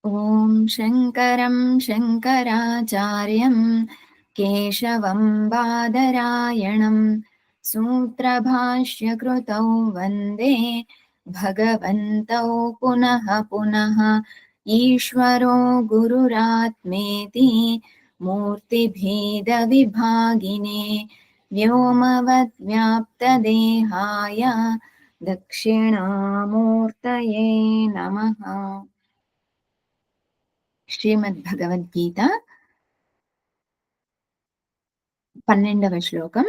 ॐ शङ्करं शङ्कराचार्यं केशवं बादरायणं सूत्रभाष्यकृतौ वन्दे भगवन्तौ पुनः पुनः। ईश्वरो गुरुरात्मेति मूर्तिभेदविभागिने व्योमवद्व्याप्तदेहाय दक्षिणामूर्तये नमः। శ్రీమద్భగవద్గీత 12వ శ్లోకం.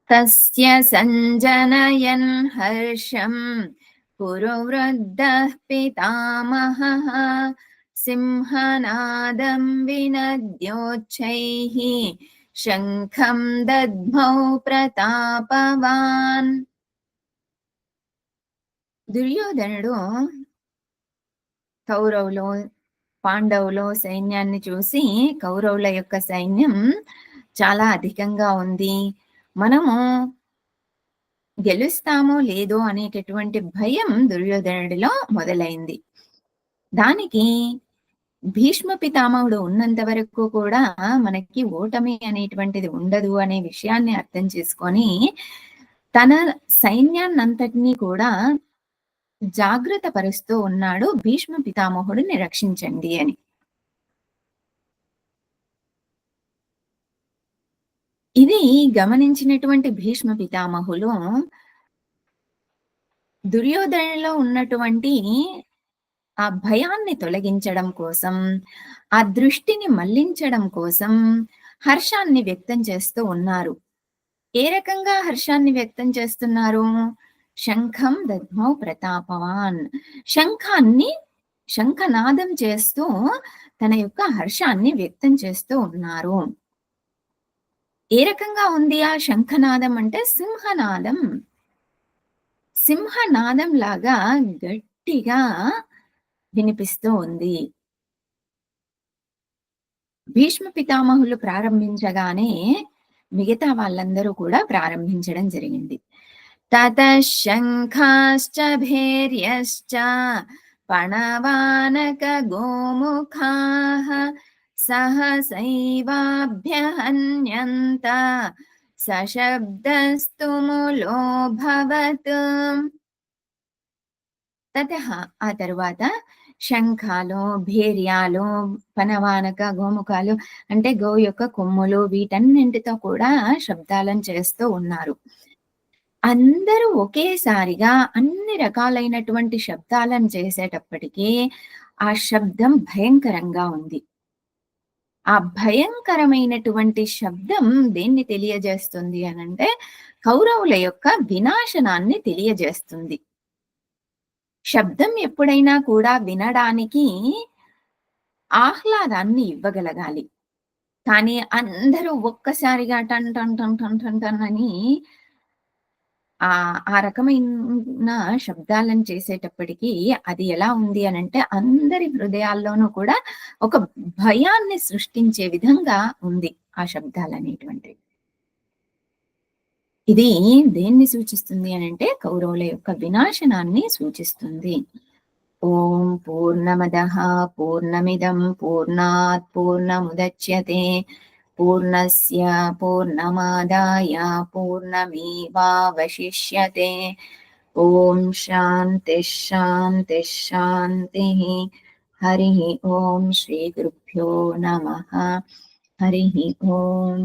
తస్య సంజనయన్ హర్షం కురువృద్ధః పితామహః సింహనాదం వినద్యోచ్చైః శంఖం దద్మౌ ప్రతాపవాన్. దుర్యోధనుడు కౌరవులు పాండవులు సైన్యాన్ని చూసి కౌరవుల యొక్క సైన్యం చాలా అధికంగా ఉంది, మనము గెలుస్తామో లేదో అనేటటువంటి భయం దుర్యోధనుడిలో మొదలైంది. దానికి భీష్మ పితామహుడు ఉన్నంత వరకు కూడా మనకి ఓటమి అనేటువంటిది ఉండదు అనే విషయాన్ని అర్థం చేసుకొని తన సైన్యాన్నంతటినీ కూడా జాగ్రత్త పరుస్తూ ఉన్నాడు, భీష్మ పితామహుడిని రక్షించండి అని. ఇది గమనించినటువంటి భీష్మ పితామహులు దుర్యోధనలో ఉన్నటువంటి ఆ భయాన్ని తొలగించడం కోసం, ఆ దృష్టిని మళ్లించడం కోసం హర్షాన్ని వ్యక్తం చేస్తూ ఉన్నారు. ఏ రకంగా హర్షాన్ని వ్యక్తం చేస్తున్నారు? శంఖం దద్మౌ ప్రతాపవాన్. శంఖనాదం చేస్తూ తన యొక్క హర్షాన్ని వ్యక్తం చేస్తూ ఉన్నారు. ఏ రకంగా ఉంది ఆ శంఖనాదం అంటే? సింహనాదం. సింహనాదం లాగా గట్టిగా వినిపిస్తూ ఉంది. భీష్మ పితామహులు ప్రారంభించగానే మిగతా వాళ్ళందరూ కూడా ప్రారంభించడం జరిగింది. తతః శంఖాశ్చ భేర్యశ్చ పణవానక గోముఖాః సహసైవాభ్యహన్యంత సశబ్దస్తుములోऽభవత్. తతః ఆ తరువాత శంఖాలు, భేర్యాలు, పనవానక, గోముఖాలు అంటే గో యొక్క కొమ్ములు, వీటన్నింటితో కూడా శబ్దాలను చేస్తూ ఉన్నారు. అందరూ ఒకేసారిగా అన్ని రకాలైనటువంటి శబ్దాలను చేసేటప్పటికీ ఆ శబ్దం భయంకరంగా ఉంది. ఆ భయంకరమైనటువంటి శబ్దం దేన్ని తెలియజేస్తుంది అనంటే కౌరవుల యొక్క వినాశనాన్ని తెలియజేస్తుంది. శబ్దం ఎప్పుడైనా కూడా వినడానికి ఆహ్లాదాన్ని ఇవ్వగలగాలి. కానీ అందరూ ఒక్కసారిగా టన్ టన్ టన్ టన్ టన్ టన్ అని ఆ రకమైన శబ్దాలను చేసేటప్పటికీ అది ఎలా ఉంది అనంటే అందరి హృదయాల్లోనూ కూడా ఒక భయాన్ని సృష్టించే విధంగా ఉంది ఆ శబ్దాలనేటువంటివి. ఇది దేన్ని సూచిస్తుంది అనంటే కౌరవుల యొక్క వినాశనాన్ని సూచిస్తుంది. ఓం పూర్ణమదః పూర్ణమిదం పూర్ణాత్ పూర్ణముదచ్యతే పూర్ణస్య పూర్ణమాదాయ పూర్ణమేవావశిష్యతే. ఓం శాంతి శాంతి శాంతి. హరి ఓం. శ్రీ గురుభ్యో నమః. హరి ఓం.